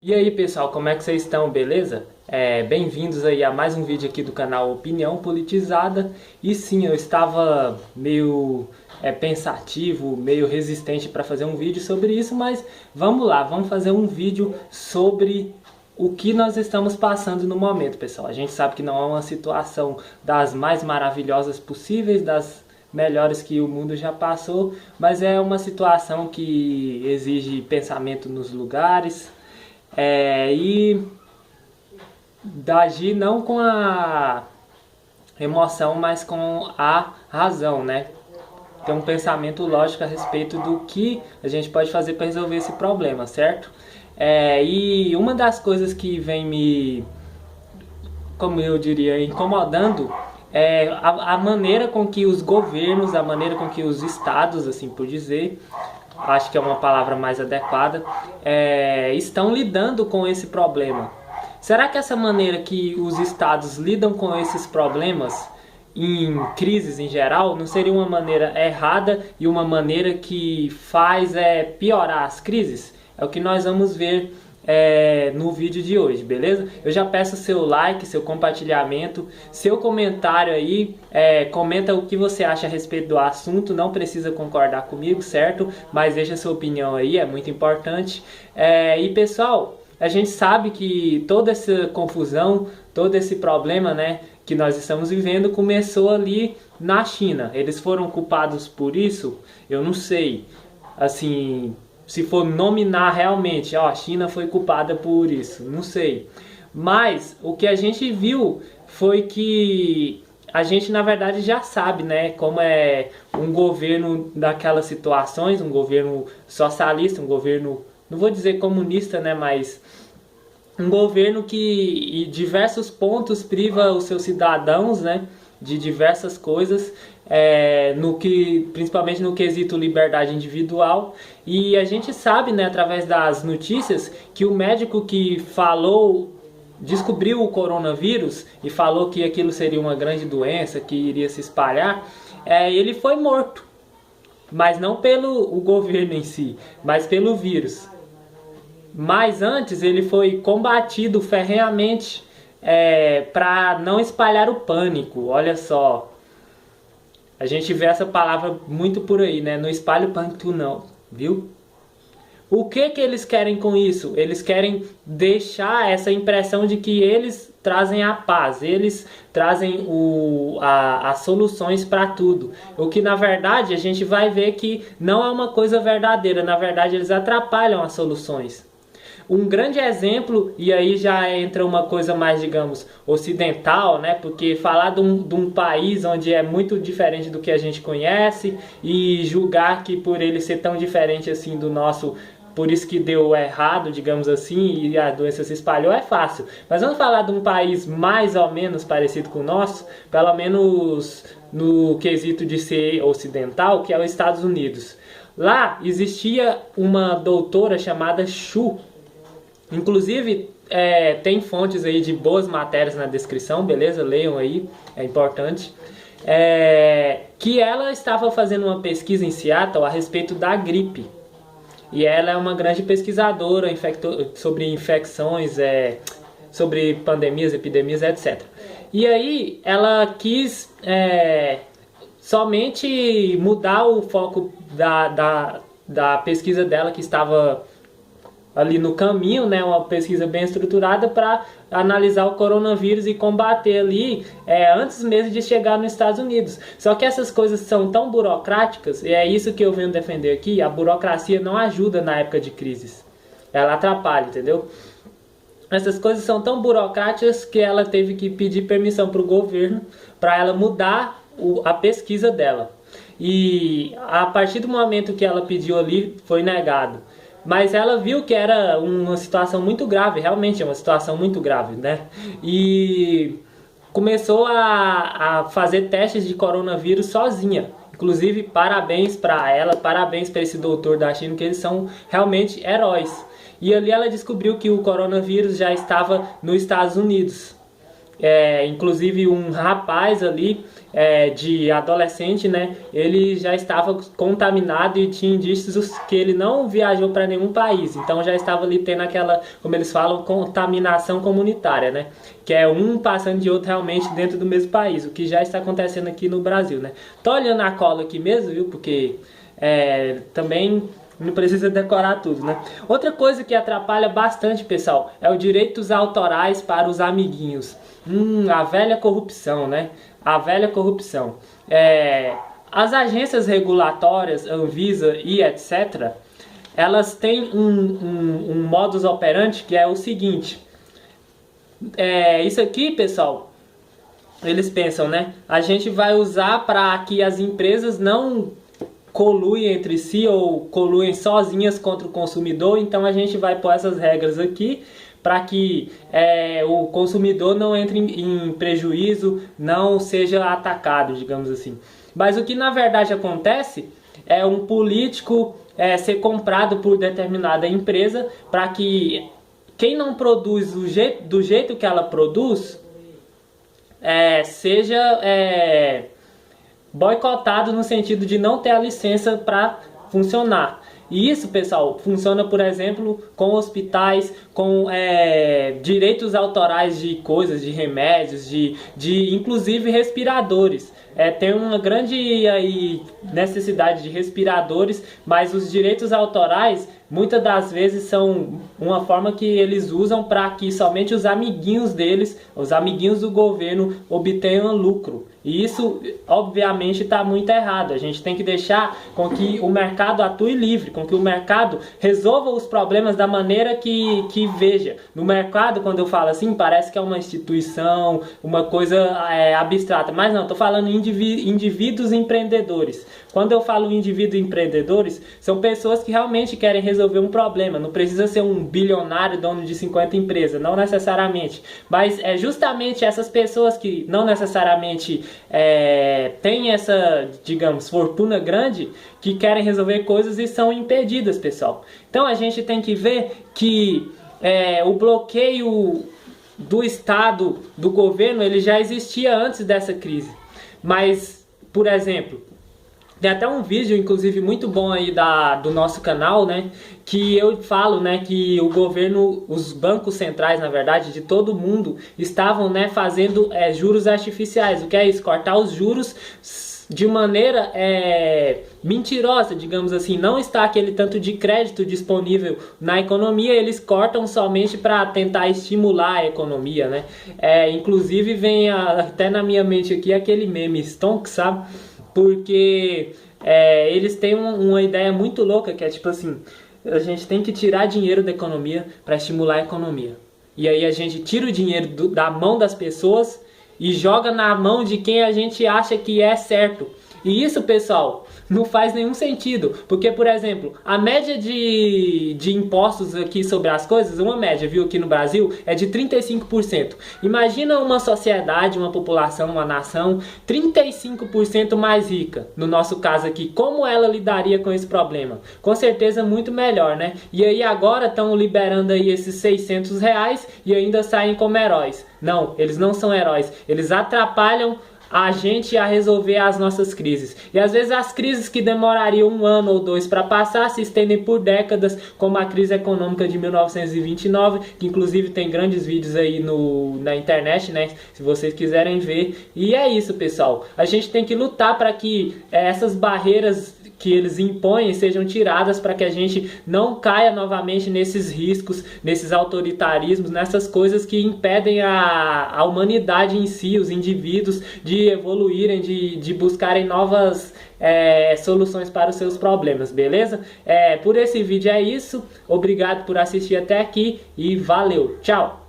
E aí pessoal, como é que vocês estão, beleza? Bem-vindos aí a mais um vídeo aqui do canal Opinião Politizada. E sim, eu estava meio pensativo, meio resistente para fazer um vídeo sobre isso, mas vamos lá, vamos fazer um vídeo sobre o que nós estamos passando no momento, pessoal. A gente sabe que não é uma situação das mais maravilhosas possíveis, das melhores que o mundo já passou, mas é uma situação que exige pensamento nos lugares, e agir não com a emoção, mas com a razão, né? Ter um pensamento lógico a respeito do que a gente pode fazer para resolver esse problema, certo? E uma das coisas que vem me, como eu diria, incomodando é a maneira com que os governos, a maneira com que os estados, assim por dizer, acho que é uma palavra mais adequada, estão lidando com esse problema. Será que essa maneira que os estados lidam com esses problemas em crises em geral não seria uma maneira errada e uma maneira que faz piorar as crises? É o que nós vamos ver no vídeo de hoje, beleza? Eu já peço seu like, seu compartilhamento, seu comentário aí, comenta o que você acha a respeito do assunto, não precisa concordar comigo, certo? Mas deixa sua opinião aí, é muito importante. E pessoal, a gente sabe que toda essa confusão, todo esse problema, né, que nós estamos vivendo começou ali na China. Eles foram culpados por isso? Eu não sei. Assim, se for nominar realmente, a China foi culpada por isso, não sei. Mas o que a gente viu foi que a gente na verdade já sabe, né, como é um governo daquelas situações, um governo socialista, um governo, não vou dizer comunista, né, mas um governo que em diversos pontos priva os seus cidadãos, né, de diversas coisas, principalmente no quesito liberdade individual. E a gente sabe, né, através das notícias, que o médico que descobriu o coronavírus e falou que aquilo seria uma grande doença, que iria se espalhar, ele foi morto. Mas não pelo o governo em si, mas pelo vírus. Mas antes ele foi combatido ferrenhamente para não espalhar o pânico. Olha só, a gente vê essa palavra muito por aí, né? Não espalhe o pânico não, viu? O que eles querem com isso? Eles querem deixar essa impressão de que eles trazem a paz, eles trazem as soluções para tudo. O que na verdade a gente vai ver que não é uma coisa verdadeira, na verdade eles atrapalham as soluções. Um grande exemplo, e aí já entra uma coisa mais, digamos, ocidental, né? Porque falar de um país onde é muito diferente do que a gente conhece e julgar que por ele ser tão diferente assim do nosso, por isso que deu errado, digamos assim, e a doença se espalhou, é fácil. Mas vamos falar de um país mais ou menos parecido com o nosso, pelo menos no quesito de ser ocidental, que é os Estados Unidos. Lá existia uma doutora chamada Xu. Inclusive, tem fontes aí de boas matérias na descrição, beleza? Leiam aí, é importante. Que ela estava fazendo uma pesquisa em Seattle a respeito da gripe. E ela é uma grande pesquisadora sobre infecções, sobre pandemias, epidemias, etc. E aí ela quis somente mudar o foco da pesquisa dela, que estava ali no caminho, né, uma pesquisa bem estruturada para analisar o coronavírus e combater ali antes mesmo de chegar nos Estados Unidos. Só que essas coisas são tão burocráticas, e é isso que eu venho defender aqui, a burocracia não ajuda na época de crises, ela atrapalha, entendeu? Essas coisas são tão burocráticas que ela teve que pedir permissão para o governo para ela mudar a pesquisa dela. E a partir do momento que ela pediu ali, foi negado. Mas ela viu que era uma situação muito grave, realmente é uma situação muito grave, né? E começou a fazer testes de coronavírus sozinha. Inclusive, parabéns para ela, parabéns para esse doutor da China, que eles são realmente heróis. E ali ela descobriu que o coronavírus já estava nos Estados Unidos. Inclusive um rapaz ali, de adolescente, né, ele já estava contaminado e tinha indícios que ele não viajou para nenhum país, então já estava ali tendo aquela, como eles falam, contaminação comunitária, né, que é um passando de outro realmente dentro do mesmo país, o que já está acontecendo aqui no Brasil, né. Tô olhando a cola aqui mesmo, viu, porque também não precisa decorar tudo, né? Outra coisa que atrapalha bastante, pessoal, é os direitos autorais para os amiguinhos. A velha corrupção, né? A velha corrupção. As agências regulatórias, Anvisa e etc., elas têm um modus operandi que é o seguinte. Isso aqui, pessoal, eles pensam, né? A gente vai usar para que as empresas não coluem entre si ou coluem sozinhas contra o consumidor, então a gente vai pôr essas regras aqui para que o consumidor não entre em prejuízo, não seja atacado, digamos assim. Mas o que na verdade acontece é um político ser comprado por determinada empresa para que quem não produz do jeito que ela produz seja boicotado no sentido de não ter a licença para funcionar. E isso, pessoal, funciona, por exemplo, com hospitais, com direitos autorais de coisas, de remédios, de inclusive respiradores. Tem uma grande necessidade de respiradores, mas os direitos autorais muitas das vezes são uma forma que eles usam para que somente os amiguinhos deles, os amiguinhos do governo, obtenham lucro. E isso, obviamente, está muito errado. A gente tem que deixar com que o mercado atue livre, com que o mercado resolva os problemas da maneira que veja. No mercado, quando eu falo assim, parece que é uma instituição, uma coisa abstrata. Mas não, estou falando indivíduos empreendedores. Quando eu falo indivíduos empreendedores, são pessoas que realmente querem resolver um problema. Não precisa ser um bilionário dono de 50 empresas, não necessariamente. Mas é justamente essas pessoas que não necessariamente têm essa, digamos, fortuna grande, que querem resolver coisas e são impedidas, pessoal. Então a gente tem que ver que o bloqueio do Estado, do governo, ele já existia antes dessa crise. Mas, por exemplo, tem até um vídeo, inclusive, muito bom aí do nosso canal, né? Que eu falo, né, que o governo, os bancos centrais, na verdade, de todo mundo, estavam, né, fazendo juros artificiais. O que é isso? Cortar os juros de maneira mentirosa, digamos assim. Não está aquele tanto de crédito disponível na economia, eles cortam somente para tentar estimular a economia, né? Inclusive, vem até na minha mente aqui aquele meme Stonks, sabe? Porque eles têm uma ideia muito louca, que é tipo assim, a gente tem que tirar dinheiro da economia para estimular a economia. E aí a gente tira o dinheiro da mão das pessoas e joga na mão de quem a gente acha que é certo. E isso, pessoal, não faz nenhum sentido, porque, por exemplo, a média de impostos aqui sobre as coisas, uma média, viu, aqui no Brasil, é de 35%. Imagina uma sociedade, uma população, uma nação 35% mais rica, no nosso caso aqui, como ela lidaria com esse problema? Com certeza muito melhor, né? E aí agora estão liberando aí esses R$600 e ainda saem como heróis. Não, eles não são heróis, eles atrapalham a gente a resolver as nossas crises. E às vezes as crises que demorariam 1 ano ou 2 para passar se estendem por décadas, como a crise econômica de 1929, que inclusive tem grandes vídeos aí na internet, né, se vocês quiserem ver. E é isso, pessoal. A gente tem que lutar para que essas barreiras que eles impõem sejam tiradas, para que a gente não caia novamente nesses riscos, nesses autoritarismos, nessas coisas que impedem a humanidade em si, os indivíduos, de evoluírem, de buscarem novas soluções para os seus problemas, beleza? Por esse vídeo é isso, obrigado por assistir até aqui e valeu, tchau!